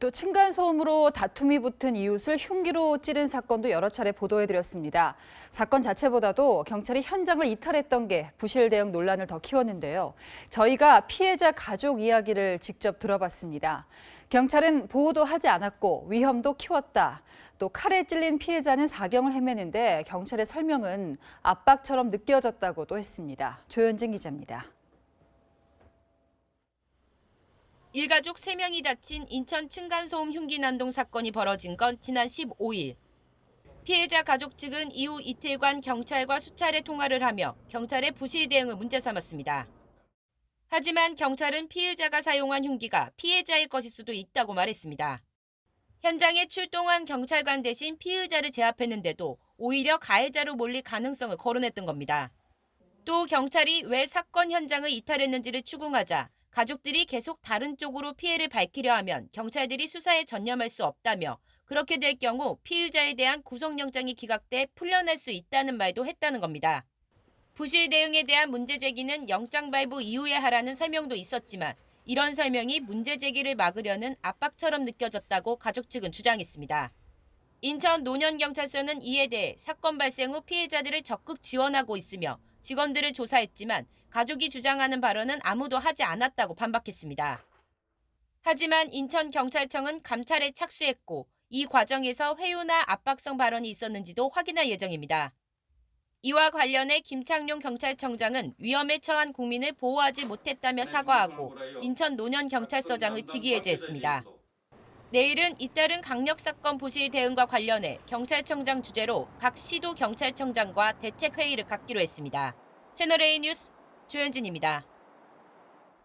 또 층간소음으로 다툼이 붙은 이웃을 흉기로 찌른 사건도 여러 차례 보도해드렸습니다. 사건 자체보다도 경찰이 현장을 이탈했던 게 부실 대응 논란을 더 키웠는데요. 저희가 피해자 가족 이야기를 직접 들어봤습니다. 경찰은 보호도 하지 않았고 위험도 키웠다. 또 칼에 찔린 피해자는 사경을 헤매는데 경찰의 설명은 압박처럼 느껴졌다고도 했습니다. 조현진 기자입니다. 일가족 3명이 다친 인천 층간소음 흉기 난동 사건이 벌어진 건 지난 15일. 피해자 가족 측은 이후 이틀간 경찰과 수차례 통화를 하며 경찰의 부실 대응을 문제 삼았습니다. 하지만 경찰은 피해자가 사용한 흉기가 피해자의 것일 수도 있다고 말했습니다. 현장에 출동한 경찰관 대신 피의자를 제압했는데도 오히려 가해자로 몰릴 가능성을 거론했던 겁니다. 또 경찰이 왜 사건 현장을 이탈했는지를 추궁하자 가족들이 계속 다른 쪽으로 피해를 밝히려 하면 경찰들이 수사에 전념할 수 없다며 그렇게 될 경우 피의자에 대한 구속영장이 기각돼 풀려날 수 있다는 말도 했다는 겁니다. 부실 대응에 대한 문제 제기는 영장 발부 이후에 하라는 설명도 있었지만 이런 설명이 문제 제기를 막으려는 압박처럼 느껴졌다고 가족 측은 주장했습니다. 인천 논현경찰서는 이에 대해 사건 발생 후 피해자들을 적극 지원하고 있으며 직원들을 조사했지만 가족이 주장하는 발언은 아무도 하지 않았다고 반박했습니다. 하지만 인천경찰청은 감찰에 착수했고 이 과정에서 회유나 압박성 발언이 있었는지도 확인할 예정입니다. 이와 관련해 김창룡 경찰청장은 위험에 처한 국민을 보호하지 못했다며 사과하고 인천 논현경찰서장을 직위해제했습니다. 내일은 잇따른 강력사건 부실 대응과 관련해 경찰청장 주재로 각 시도 경찰청장과 대책회의를 갖기로 했습니다. 채널A 뉴스 조현진입니다.